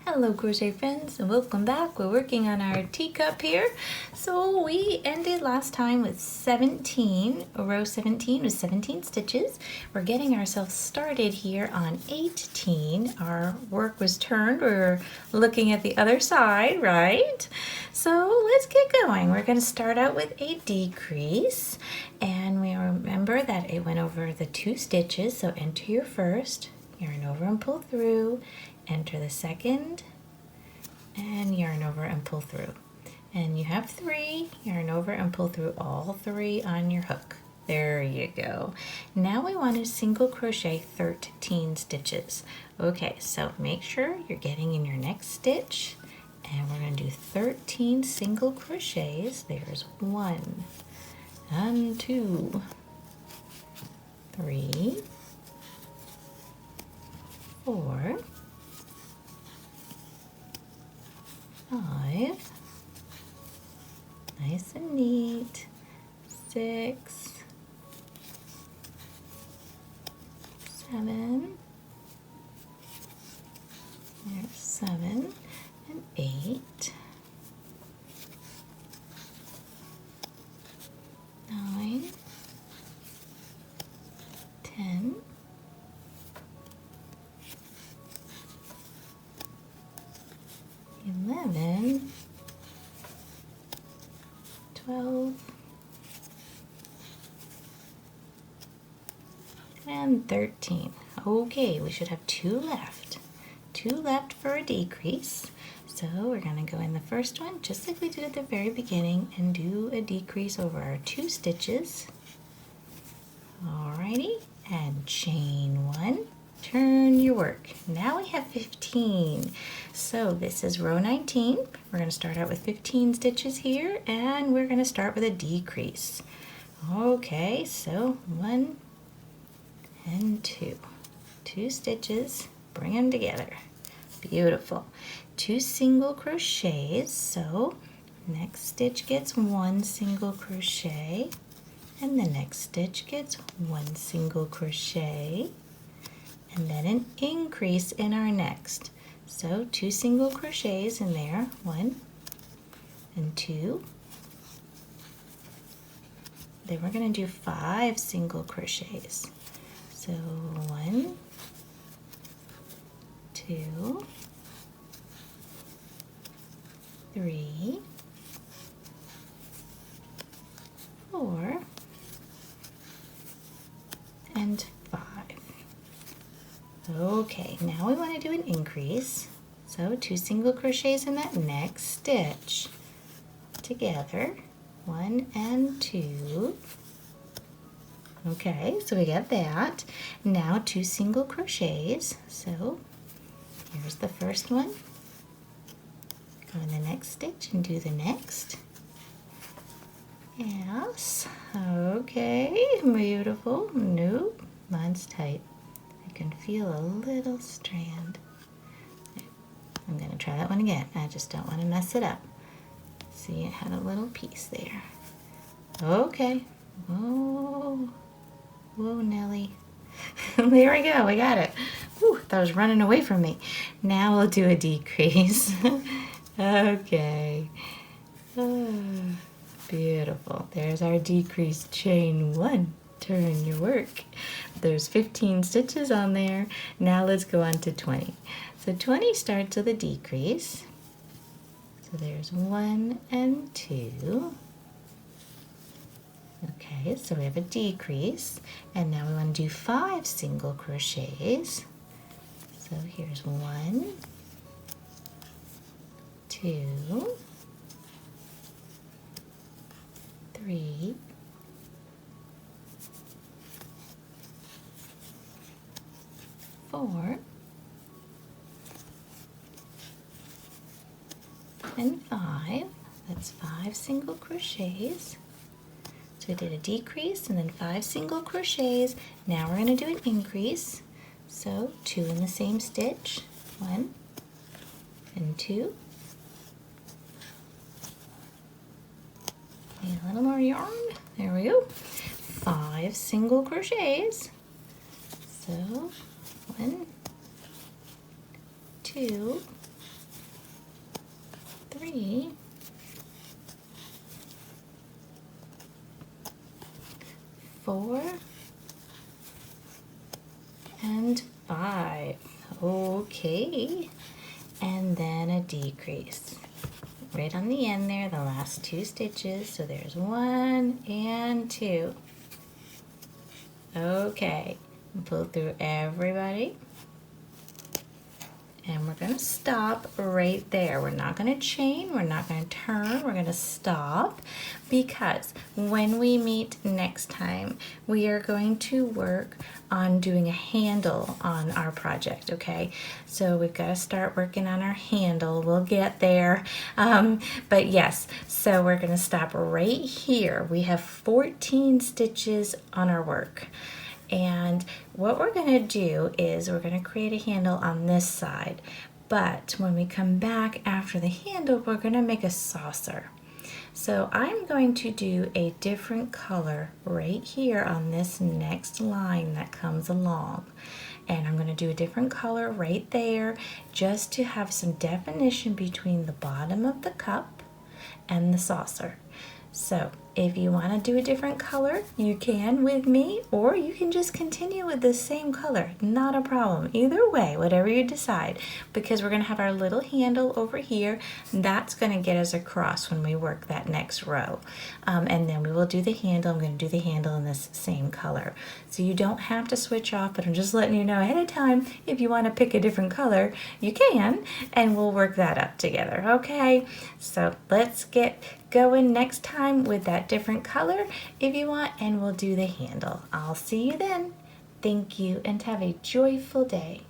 Hello crochet friends and welcome back. We're working on our teacup here. So we ended last time with 17, row 17 with 17 stitches. We're getting ourselves started here on 18. Our work was turned. We're looking at the other side, right? So let's get going. We're going to start out with a decrease, and we remember that it went over the 2 stitches. So enter your first, yarn over and pull through, enter the second, and yarn over and pull through. And you have 3, yarn over and pull through all 3 on your hook. There you go. Now we want to single crochet 13 stitches. Okay, so make sure you're getting in your next stitch, and we're going to do 13 single crochets. There's 1 and 2, 3, 4, 5, nice and neat, 6, 7, there's 7, and 8, 9, 10, 11, 12, and 13. Okay, we should have 2 left. 2 left for a decrease. So we're going to go in the first one, just like we did at the very beginning, and do a decrease over our 2 stitches. Alrighty, and chain 1. Turn your work. Now we have 15. So this is row 19. We're going to start out with 15 stitches here, and we're going to start with a decrease. Okay, so 1 and 2. 2 stitches, bring them together. Beautiful. 2 single crochets, so next stitch gets 1 single crochet, and the next stitch gets 1 single crochet, and then an increase in our next. So 2 single crochets in there, 1 and 2. Then we're going to do 5 single crochets. So 1, 2, 3, 4, and 5. Okay, now we want to do an increase. So 2 single crochets in that next stitch together, 1 and 2. Okay, so we got that. Now 2 single crochets. So here's the first one. Go in the next stitch and do the next. Yes, okay, beautiful. Nope, mine's tight. I can feel a little strand. I'm going to try that one again. I just don't want to mess it up. See, it had a little piece there. Okay. Whoa. Whoa, Nelly. There we go. We got it. Whew, that was running away from me. Now we'll do a decrease. Okay. Beautiful. There's our decrease chain 1. Turn your work. There's 15 stitches on there. Now let's go on to 20. So 20 starts with a decrease. So there's 1 and 2. Okay, so we have a decrease. And now we want to do 5 single crochets. So here's 1, 2, 3, 4, and 5. That's 5 single crochets. So we did a decrease and then 5 single crochets. Now we're going to do an increase. So 2 in the same stitch, 1 and 2. Need a little more yarn. There we go. 5 single crochets. So 1, 2, 3, 4, and 5. Okay, and then a decrease right on the end there, the last 2 stitches. So there's 1 and 2. Okay, pull through everybody. And we're going to stop right there. We're not going to chain, we're not going to turn, we're going to stop, because when we meet next time, we are going to work on doing a handle on our project, okay? So we've got to start working on our handle. We'll get there. But yes, so we're going to stop right here. We have 14 stitches on our work. And what we're going to do is we're going to create a handle on this side, but when we come back after the handle, we're going to make a saucer. So I'm going to do a different color right here on this next line that comes along. And I'm going to do a different color right there just to have some definition between the bottom of the cup and the saucer. So if you want to do a different color, you can with me, or you can just continue with the same color. Not a problem. Either way, whatever you decide, because we're going to have our little handle over here. That's going to get us across when we work that next row. And then we will do the handle. I'm going to do the handle in this same color. So you don't have to switch off, but I'm just letting you know ahead of time, if you want to pick a different color, you can, and we'll work that up together, okay? So let's get going next time with that different color if you want, and we'll do the handle. I'll see you then. Thank you, and have a joyful day.